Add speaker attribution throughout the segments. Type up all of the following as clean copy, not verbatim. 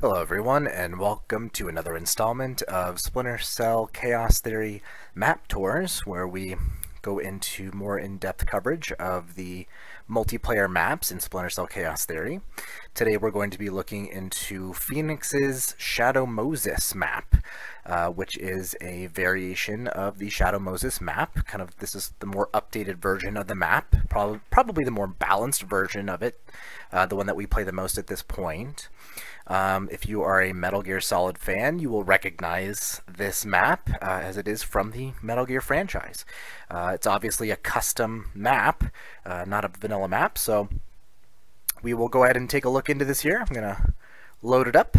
Speaker 1: Hello everyone, and welcome to another installment of Splinter Cell Chaos Theory map tours, where we go into more in-depth coverage of the multiplayer maps in Splinter Cell Chaos Theory. Today we're going to be looking into Phoenix's Shadow Moses map, which is a variation of the Shadow Moses map. This is the more updated version of the map, probably the more balanced version of it, the one that we play the most at this point. If you are a Metal Gear Solid fan, you will recognize this map as it is from the Metal Gear franchise. It's obviously a custom map, not a vanilla map, so we will go ahead and take a look into this here. I'm going to load it up.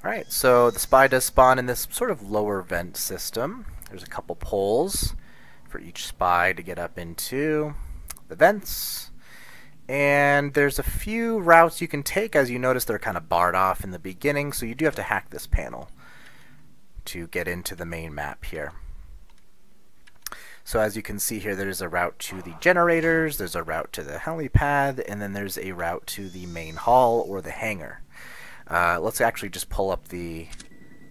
Speaker 1: Alright, so the spy does spawn in this sort of lower vent system. There's a couple poles for each spy to get up into the vents, and there's a few routes you can take. As you notice, they're kind of barred off in the beginning, so you do have to hack this panel to get into the main map here. So as you can see here, there's a route to the generators, there's a route to the helipad, and then there's a route to the main hall or the hangar. Let's actually just pull up the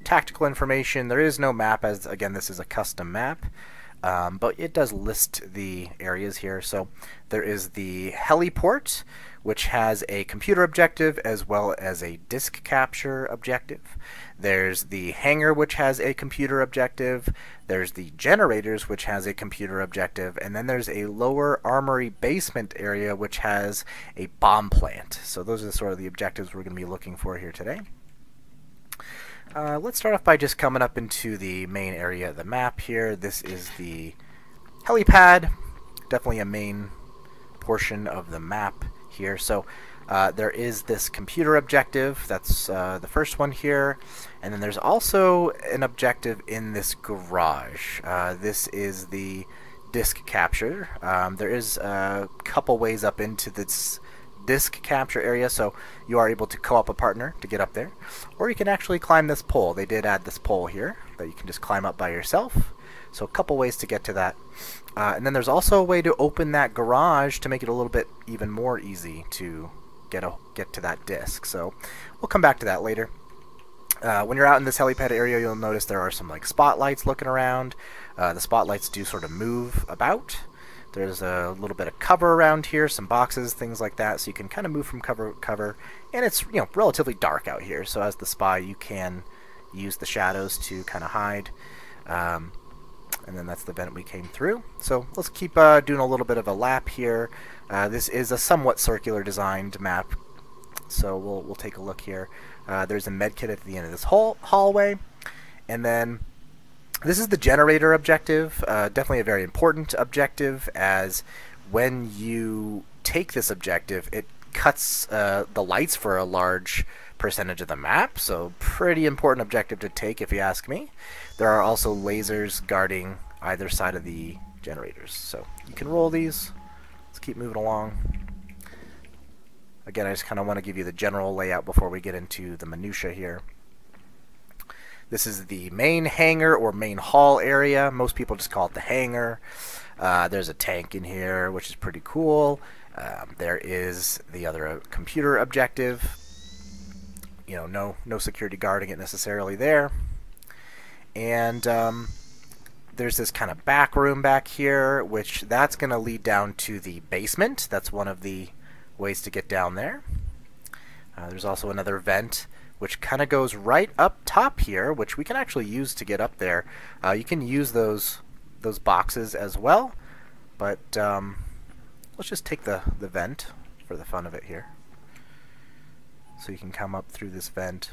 Speaker 1: tactical information. There is no map, as again this is a custom map. But it does list the areas here. So there is the heliport, which has a computer objective as well as a disk capture objective. There's the hangar, which has a computer objective. There's the generators, which has a computer objective. And then there's a lower armory basement area, which has a bomb plant. So those are sort of the objectives we're going to be looking for here today. Let's start off by just coming up into the main area of the map here. This is the helipad, definitely a main portion of the map here. So there is this computer objective, that's the first one here, and then there's also an objective in this garage. This is the disk capture. There is a couple ways up into this disk capture area, so you are able to co-op a partner to get up there, or you can actually climb this pole. They did add this pole here that you can just climb up by yourself, so a couple ways to get to that. And then there's also a way to open that garage to make it a little bit even more easy to get to that disk, so we'll come back to that later. When you're out in this helipad area, you'll notice there are some like spotlights looking around. The spotlights do sort of move about. There's a little bit of cover around here, some boxes, things like that, so you can kind of move from cover to cover. And it's relatively dark out here, so as the spy you can use the shadows to kind of hide. And then that's the vent we came through. So let's keep doing a little bit of a lap here. This is a somewhat circular designed map, so we'll take a look here. There's a medkit at the end of this hallway, and then this is the generator objective, definitely a very important objective, as when you take this objective, it cuts the lights for a large percentage of the map, so pretty important objective to take if you ask me. There are also lasers guarding either side of the generators, so you can roll these. Let's keep moving along. Again, I just kind of want to give you the general layout before we get into the minutia here. This is the main hangar or main hall area. Most people just call it the hangar. There's a tank in here, which is pretty cool. There is the other computer objective. No security guarding it necessarily there. And there's this kind of back room back here, which that's going to lead down to the basement. That's one of the ways to get down there. There's also another vent, which kind of goes right up top here, which we can actually use to get up there. You can use those boxes as well, but let's just take the vent for the fun of it here. So you can come up through this vent.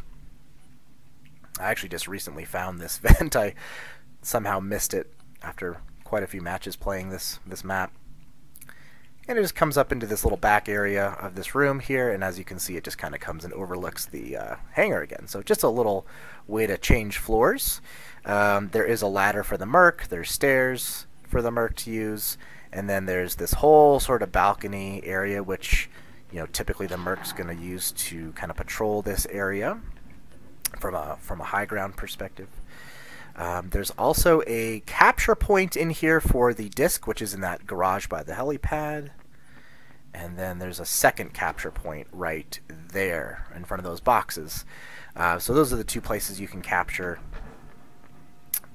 Speaker 1: I actually just recently found this vent. I somehow missed it after quite a few matches playing this map. And it just comes up into this little back area of this room here, and as you can see, it just kind of comes and overlooks the hangar again. So just a little way to change floors. There is a ladder for the Merc, there's stairs for the Merc to use, and then there's this whole sort of balcony area, which typically the Merc's going to use to kind of patrol this area from a high ground perspective. There's also a capture point in here for the disc, which is in that garage by the helipad. And then there's a second capture point right there in front of those boxes. So those are the two places you can capture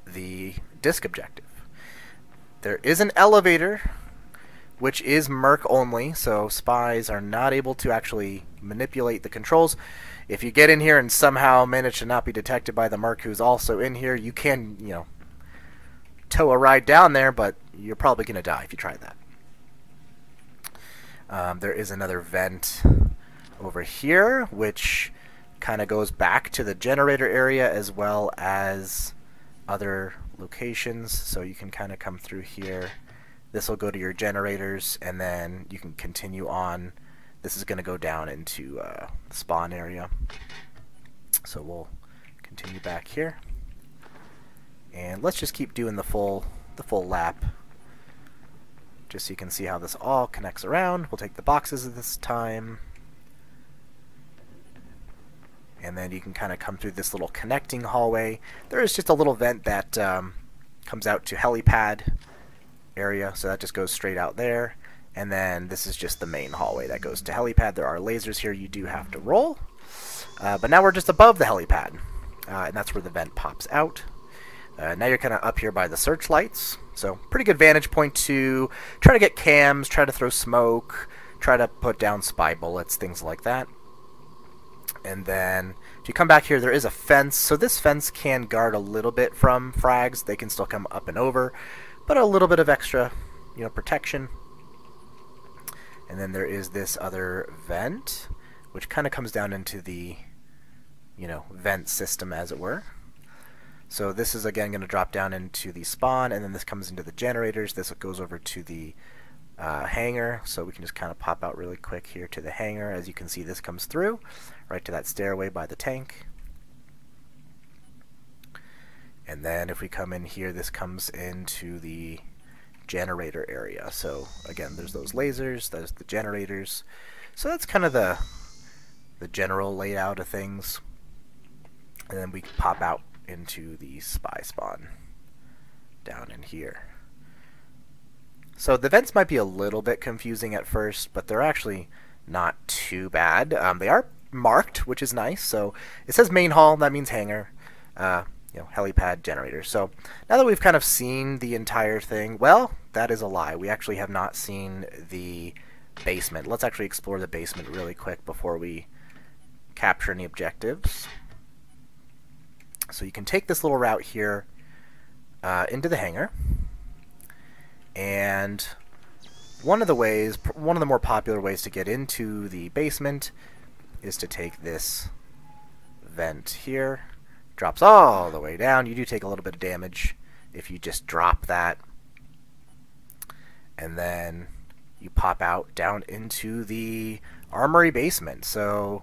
Speaker 1: the disc objective. There is an elevator, which is Merc only, so spies are not able to actually manipulate the controls. If you get in here and somehow manage to not be detected by the Merc who's also in here, you can, tow a ride down there, but you're probably going to die if you try that. There is another vent over here, which kind of goes back to the generator area as well as other locations. So you can kind of come through here. This will go to your generators, and then you can continue on. This is going to go down into the spawn area. So we'll continue back here. And let's just keep doing the full lap, just so you can see how this all connects around. We'll take the boxes this time. And then you can kind of come through this little connecting hallway. There is just a little vent that comes out to helipad area, so that just goes straight out there. And then this is just the main hallway that goes to helipad. There are lasers here you do have to roll. But now we're just above the helipad, and that's where the vent pops out. Now you're kind of up here by the searchlights, so pretty good vantage point to try to get cams, try to throw smoke, try to put down spy bullets, things like that. And then if you come back here, there is a fence, so this fence can guard a little bit from frags. They can still come up and over, but a little bit of extra, protection. And then there is this other vent, which kind of comes down into the, vent system, as it were. So this is again going to drop down into the spawn, and then this comes into the generators. This goes over to the hangar, so we can just kind of pop out really quick here to the hangar. As you can see, this comes through right to that stairway by the tank. And then if we come in here, this comes into the generator area. So again, there's those lasers, there's the generators. So that's kind of the general layout of things. And then we pop out into the spy spawn down in here. So the vents might be a little bit confusing at first, but they're actually not too bad. They are marked, which is nice. So it says main hall, that means hangar, helipad, generator. So now that we've kind of seen the entire thing, well, that is a lie. We actually have not seen the basement. Let's actually explore the basement really quick before we capture any objectives. So you can take this little route here into the hangar. And one of the more popular ways to get into the basement is to take this vent here. Drops all the way down. You do take a little bit of damage if you just drop that. And then you pop out down into the armory basement. So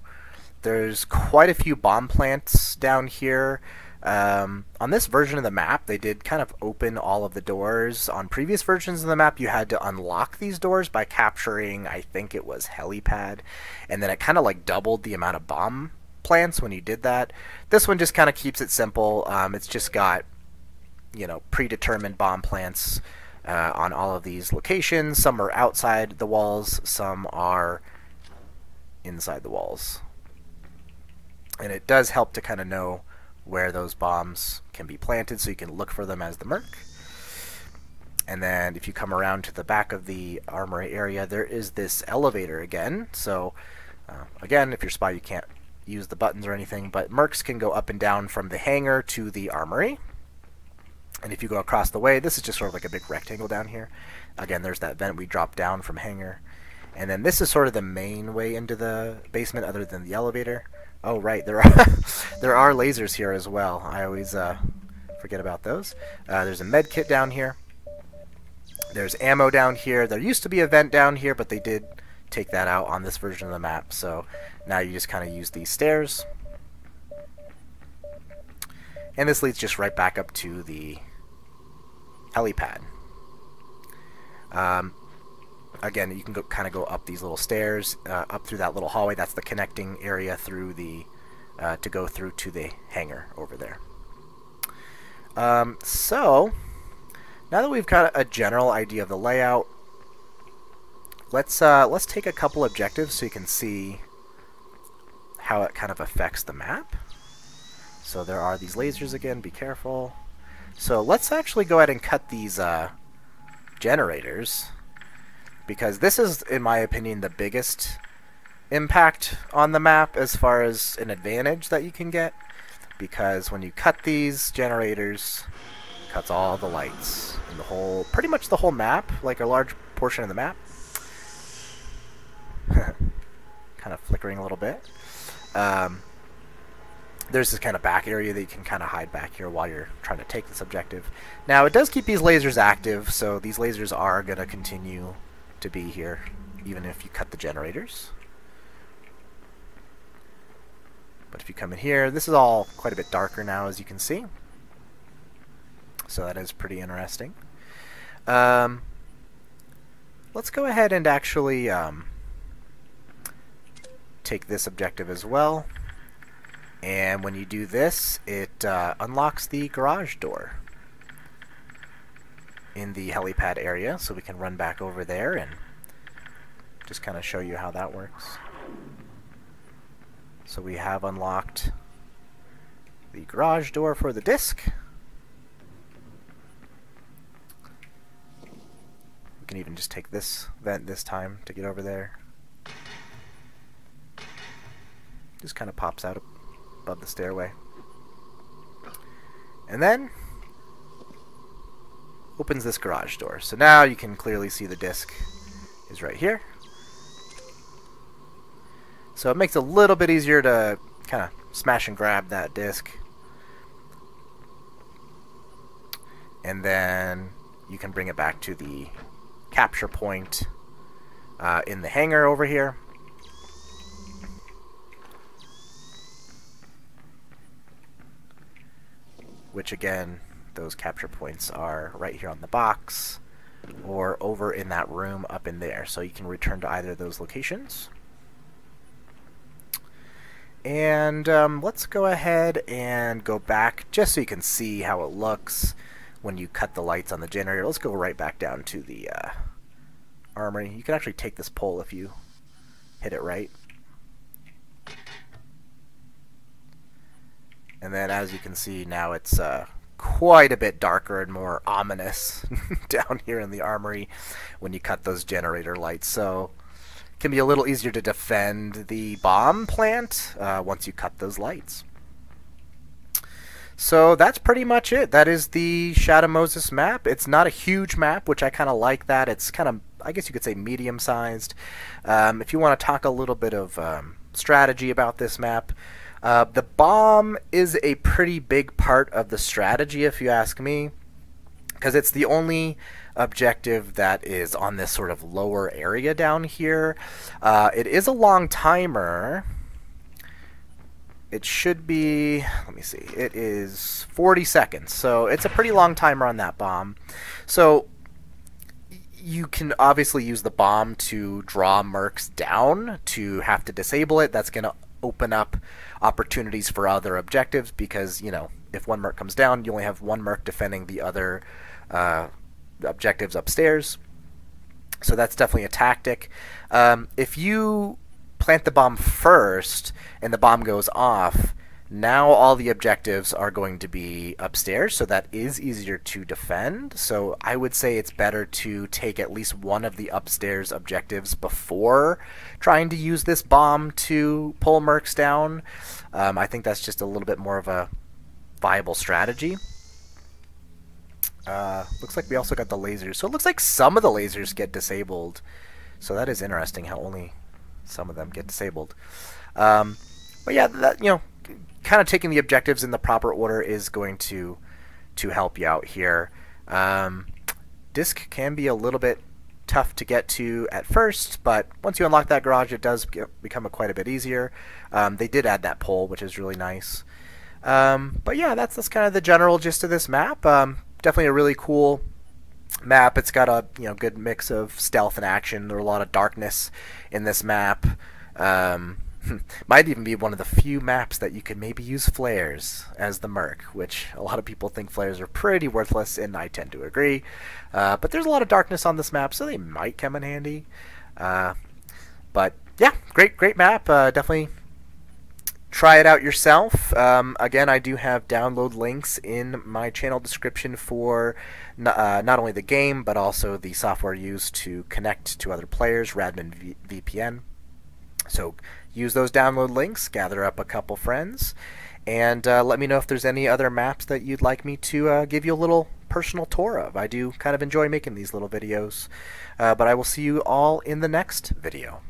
Speaker 1: there's quite a few bomb plants down here. On this version of the map, they did kind of open all of the doors. On previous versions of the map, you had to unlock these doors by capturing, I think it was helipad, and then it kind of like doubled the amount of bomb plants when you did that. This one just kind of keeps it simple. It's just got, predetermined bomb plants on all of these locations. Some are outside the walls, some are inside the walls. And it does help to kind of know where those bombs can be planted, so you can look for them as the Merc. And then if you come around to the back of the armory area, there is this elevator again. So again, if you're spy, you can't use the buttons or anything, but Mercs can go up and down from the hangar to the armory. And if you go across the way, this is just sort of like a big rectangle down here. Again, there's that vent we dropped down from hangar. And then this is sort of the main way into the basement other than the elevator. Oh, right, there are lasers here as well. I always forget about those. There's a med kit down here. There's ammo down here. There used to be a vent down here, but they did take that out on this version of the map. So now you just kind of use these stairs. And this leads just right back up to the helipad. Again, you can kind of go up these little stairs, up through that little hallway. That's the connecting area through the to go through to the hangar over there. So now that we've got a general idea of the layout, let's take a couple objectives so you can see how it kind of affects the map. So there are these lasers again, be careful. So let's actually go ahead and cut these generators, because this is, in my opinion, the biggest impact on the map as far as an advantage that you can get, because when you cut these generators, it cuts all the lights in the whole, pretty much the whole map, like a large portion of the map. Kind of flickering a little bit. There's this kind of back area that you can kind of hide back here while you're trying to take this objective. Now, it does keep these lasers active, so these lasers are going to continue to be here, even if you cut the generators. But if you come in here, this is all quite a bit darker now, as you can see. So that is pretty interesting. Let's go ahead and actually take this objective as well. And when you do this, it unlocks the garage door in the helipad area, so we can run back over there and just kind of show you how that works. So we have unlocked the garage door for the disc. We can even just take this vent this time to get over there. Just kind of pops out above the stairway. And then opens this garage door. So now you can clearly see the disc is right here. So it makes it a little bit easier to kind of smash and grab that disc. And then you can bring it back to the capture point in the hangar over here. Which again, those capture points are right here on the box or over in that room up in there. So you can return to either of those locations. And let's go ahead and go back just so you can see how it looks when you cut the lights on the generator. Let's go right back down to the armory. You can actually take this pole if you hit it right. And then as you can see now, it's quite a bit darker and more ominous down here in the armory when you cut those generator lights. So it can be a little easier to defend the bomb plant once you cut those lights. So that's pretty much it. That is the Shadow Moses map. It's not a huge map, which I kind of like that. It's kind of, I guess you could say, medium-sized. If you want to talk a little bit of strategy about this map, the bomb is a pretty big part of the strategy, if you ask me, because it's the only objective that is on this sort of lower area down here. It is a long timer. It should be, let me see, it is 40 seconds, so it's a pretty long timer on that bomb. So you can obviously use the bomb to draw Mercs down to have to disable it. That's going to open up opportunities for other objectives because, you know, if one Merc comes down, you only have one Merc defending the other objectives upstairs. So that's definitely a tactic. If you plant the bomb first and the bomb goes off, now all the objectives are going to be upstairs, so that is easier to defend. So I would say it's better to take at least one of the upstairs objectives before trying to use this bomb to pull Mercs down. I think that's just a little bit more of a viable strategy. Looks like we also got the lasers. So it looks like some of the lasers get disabled. So that is interesting how only some of them get disabled. But yeah, that, you know, kind of taking the objectives in the proper order is going to help you out here. Disc can be a little bit tough to get to at first, but once you unlock that garage, it does become quite a bit easier. They did add that pole, which is really nice. But yeah, that's kind of the general gist of this map. Definitely a really cool map. It's got a good mix of stealth and action. There's a lot of darkness in this map. Might even be one of the few maps that you could maybe use flares as the Merc, which a lot of people think flares are pretty worthless, and I tend to agree. But there's a lot of darkness on this map, so they might come in handy. But yeah, great map. Definitely try it out yourself. Again, I do have download links in my channel description for not only the game, but also the software used to connect to other players, Radman VPN. So use those download links, gather up a couple friends, and let me know if there's any other maps that you'd like me to give you a little personal tour of. I do kind of enjoy making these little videos, but I will see you all in the next video.